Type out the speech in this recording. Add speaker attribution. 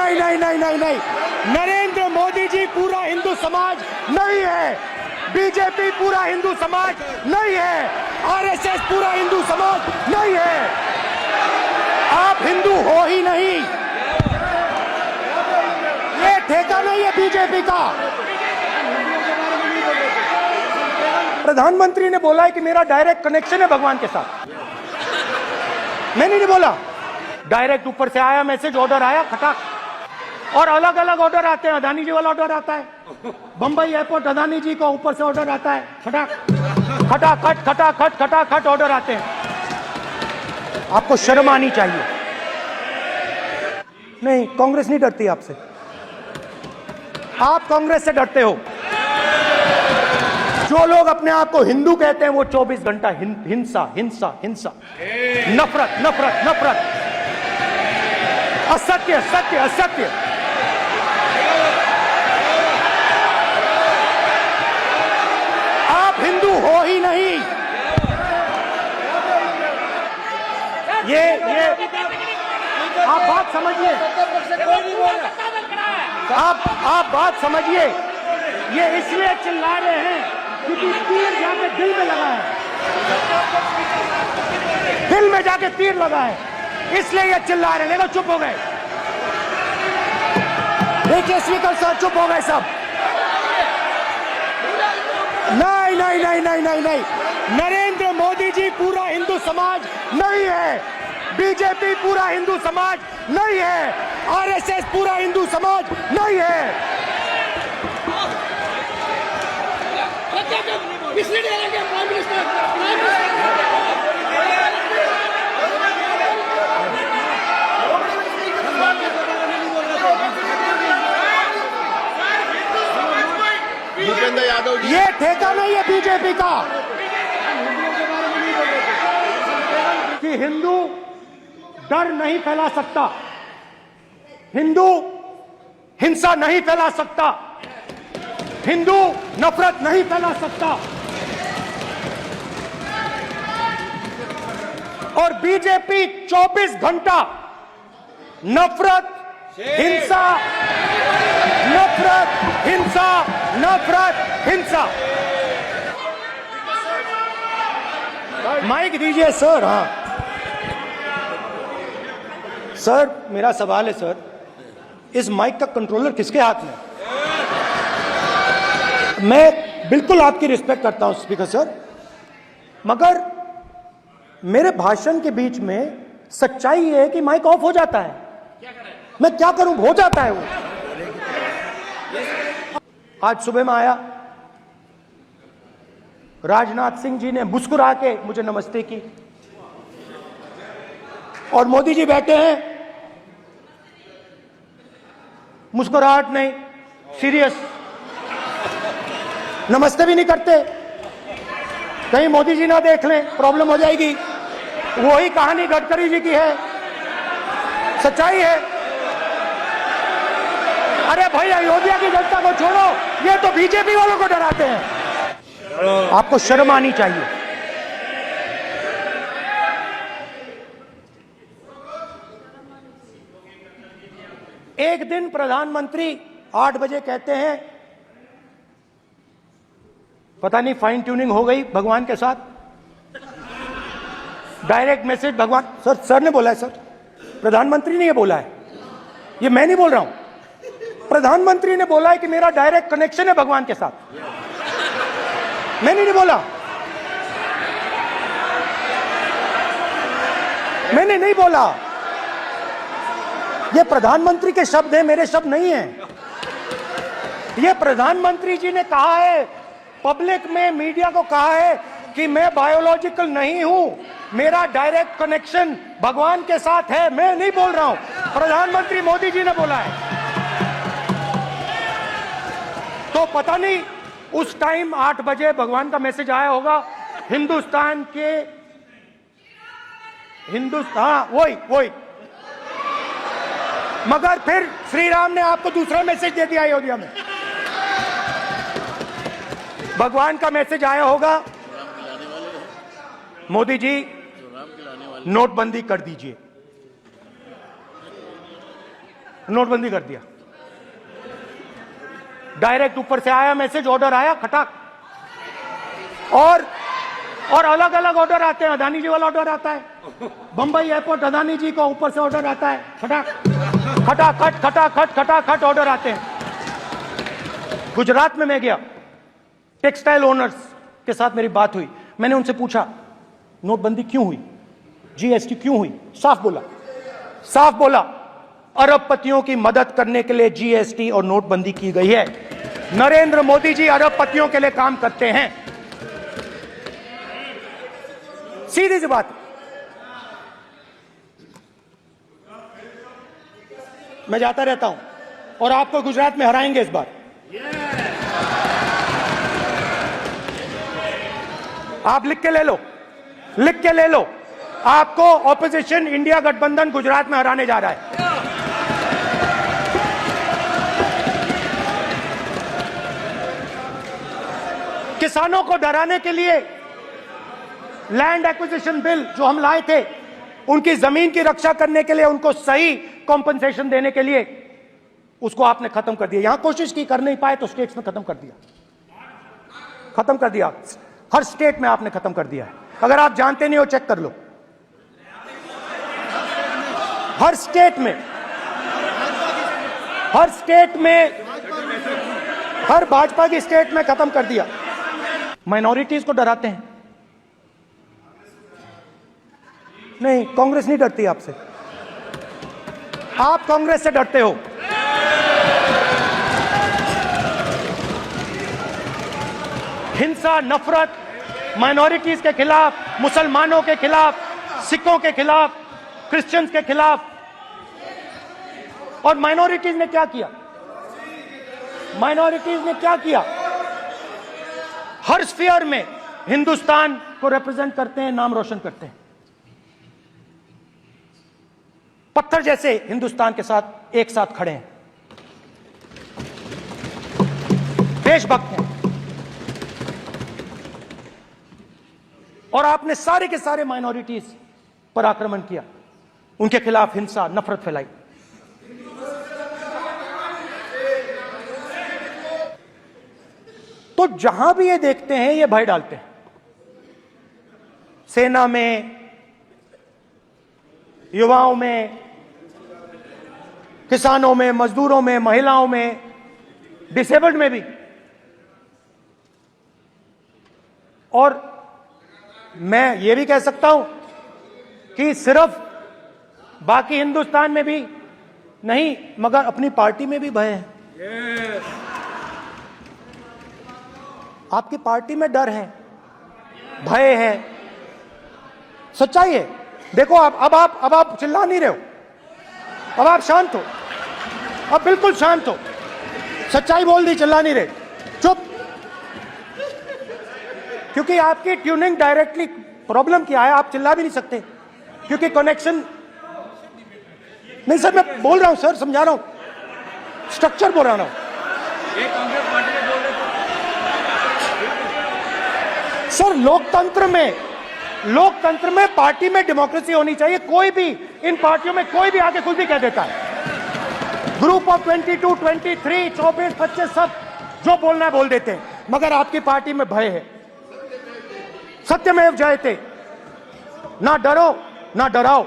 Speaker 1: नहीं नहीं नहीं नहीं नहीं, नरेंद्र मोदी जी पूरा हिंदू समाज नहीं है, बीजेपी पूरा हिंदू समाज नहीं है, आरएसएस पूरा हिंदू समाज नहीं है। आप हिंदू हो ही नहीं, ये ठेका नहीं है बीजेपी का। प्रधानमंत्री ने बोला है कि मेरा डायरेक्ट कनेक्शन है भगवान के साथ, मैंने नहीं बोला। डायरेक्ट ऊपर से आया मैसेज, ऑर्डर आया खटाक, और अलग अलग ऑर्डर आते हैं। अदानी जी वाला ऑर्डर आता है, बंबई एयरपोर्ट अदानी जी को ऊपर से ऑर्डर आता है, खटाक खटाखट खटाखट खटाखट ऑर्डर आते हैं। आपको शर्म आनी चाहिए। नहीं, कांग्रेस नहीं डरती आपसे, आप कांग्रेस से डरते हो। जो लोग अपने आप को हिंदू कहते हैं वो 24 घंटा हिंसा हिंसा हिंसा, नफरत नफरत नफरत, असत्य सत्य असत्य। आप हिंदू हो ही नहीं। ये आप बात समझिए, आप बात समझिए। ये इसलिए चिल्ला रहे हैं क्योंकि तीर जाके दिल में लगा है, दिल में जाके तीर लगा है, इसलिए ये चिल्ला रहे हैं। देखो चुप हो गए, देखिए स्पीकर सर चुप हो गए सब। नहीं नहीं नहीं नहीं नहीं नहीं, नरेंद्र मोदी जी पूरा हिंदू समाज नहीं है, बीजेपी पूरा हिंदू समाज नहीं है, आरएसएस पूरा हिंदू समाज नहीं है।
Speaker 2: भूपेंद्र यादव जी,
Speaker 1: ये ठेका नहीं है बीजेपी का कि हिंदू डर नहीं फैला सकता, हिंदू हिंसा नहीं फैला सकता, हिंदू नफरत नहीं फैला सकता। और बीजेपी 24 घंटा नफरत हिंसा नफरत हिंसा नफरत हिंसा। माइक दीजिए सर। हाँ सर, मेरा सवाल है सर, इस माइक का कंट्रोलर किसके हाथ में? मैं बिल्कुल आपकी रिस्पेक्ट करता हूं स्पीकर सर, मगर मेरे भाषण के बीच में सच्चाई ये है कि माइक ऑफ हो जाता है। मैं क्या करूं, हो जाता है वो। आज सुबह में आया, राजनाथ सिंह जी ने मुस्कुरा के मुझे नमस्ते की, और मोदी जी बैठे हैं, मुस्कुराहट नहीं, सीरियस, नमस्ते भी नहीं करते। कहीं मोदी जी ना देख लें, प्रॉब्लम हो जाएगी। वही कहानी गडकरी जी की है, सच्चाई है। अरे भाई, अयोध्या की जनता को छोड़ो, ये तो बीजेपी वालों को डराते हैं। आपको शर्म आनी चाहिए। एक दिन प्रधानमंत्री 8 बजे कहते हैं, पता नहीं फाइन ट्यूनिंग हो गई भगवान के साथ, डायरेक्ट मैसेज भगवान। सर ने बोला है सर, प्रधानमंत्री ने ये बोला है, ये मैं नहीं बोल रहा हूं। प्रधानमंत्री ने बोला है कि मेरा डायरेक्ट कनेक्शन है भगवान के साथ, मैंने नहीं बोला, मैंने नहीं बोला। ये प्रधानमंत्री के शब्द हैं, मेरे शब्द नहीं हैं। ये प्रधानमंत्री जी ने कहा है, पब्लिक में, मीडिया को कहा है कि मैं बायोलॉजिकल नहीं हूं, मेरा डायरेक्ट कनेक्शन भगवान के साथ है। मैं नहीं बोल रहा हूं, प्रधानमंत्री मोदी जी ने बोला है। तो पता नहीं उस टाइम 8 बजे भगवान का मैसेज आया होगा हिंदुस्तान के, वही। मगर फिर श्री राम ने आपको दूसरा मैसेज दे दिया अयोध्या में। भगवान का मैसेज आया होगा, मोदी जी नोटबंदी कर दीजिए। नोटबंदी कर दिया। डायरेक्ट ऊपर से आया मैसेज, ऑर्डर आया खटाक। और अलग अलग ऑर्डर आते हैं। अदानी जी वाला ऑर्डर आता है, बंबई एयरपोर्ट अदानी जी को ऊपर से ऑर्डर आता है, खटाखट खटाखट खटाखट ऑर्डर आते हैं। गुजरात में मैं गया, टेक्सटाइल ओनर्स के साथ मेरी बात हुई। मैंने उनसे पूछा नोटबंदी क्यों हुई, जीएसटी क्यों हुई? साफ बोला अरबपतियों की मदद करने के लिए जीएसटी और नोटबंदी की गई है। नरेंद्र मोदी जी अरबपतियों के लिए काम करते हैं, सीधी सी बात। मैं जाता रहता हूं और आपको गुजरात में हराएंगे इस बार। आप लिख के ले लो, आपको ऑपोजिशन इंडिया गठबंधन गुजरात में हराने जा रहा है। किसानों को डराने के लिए लैंड एक्विजिशन बिल जो हम लाए थे, उनकी जमीन की रक्षा करने के लिए, उनको सही कॉम्पनसेशन देने के लिए, उसको आपने खत्म कर दिया। यहां कोशिश की, कर नहीं पाए तो स्टेट्स में खत्म कर दिया। हर स्टेट में आपने खत्म कर दिया है। अगर आप जानते नहीं हो चेक कर लो, हर स्टेट में हर भाजपा की स्टेट में खत्म कर दिया। माइनॉरिटीज को डराते हैं। नहीं, कांग्रेस नहीं डरती आपसे, आप कांग्रेस से डरते हो। हिंसा, नफरत माइनॉरिटीज के खिलाफ, मुसलमानों के खिलाफ, सिखों के खिलाफ, क्रिश्चियंस के खिलाफ। और माइनॉरिटीज ने क्या किया? हर स्फीयर में हिंदुस्तान को रिप्रेजेंट करते हैं, नाम रोशन करते हैं। पत्थर जैसे हिंदुस्तान के साथ एक साथ खड़े हैं, देशभक्त हैं। और आपने सारे के सारे माइनॉरिटीज पर आक्रमण किया, उनके खिलाफ हिंसा, नफरत फैलाई। तो जहां भी ये देखते हैं ये भय डालते हैं। सेना में, युवाओं में, किसानों में, मजदूरों में, महिलाओं में, डिसेबल्ड में भी। और मैं ये भी कह सकता हूं कि सिर्फ बाकी हिंदुस्तान में भी नहीं, मगर अपनी पार्टी में भी भय है। आपकी पार्टी में डर है, भय है, सच्चाई है। देखो अब आप चिल्ला नहीं रहे हो, अब आप शांत हो, अब बिल्कुल शांत हो। सच्चाई बोल दी, चिल्ला नहीं रहे, चुप। क्योंकि आपकी ट्यूनिंग डायरेक्टली प्रॉब्लम क्या है, आप चिल्ला भी नहीं सकते क्योंकि कनेक्शन नहीं। सर मैं बोल रहा हूं, सर समझा रहा हूं, स्ट्रक्चर बोल रहा हूं। सर लोकतंत्र में पार्टी में डेमोक्रेसी होनी चाहिए। कोई भी इन पार्टियों में कोई भी आके कुछ भी कह देता है। ग्रुप ऑफ 22, 23, 24, 25 सब जो बोलना है बोल देते हैं, मगर आपकी पार्टी में भय है। सत्यमेव जयते, ना डरो ना डराओ।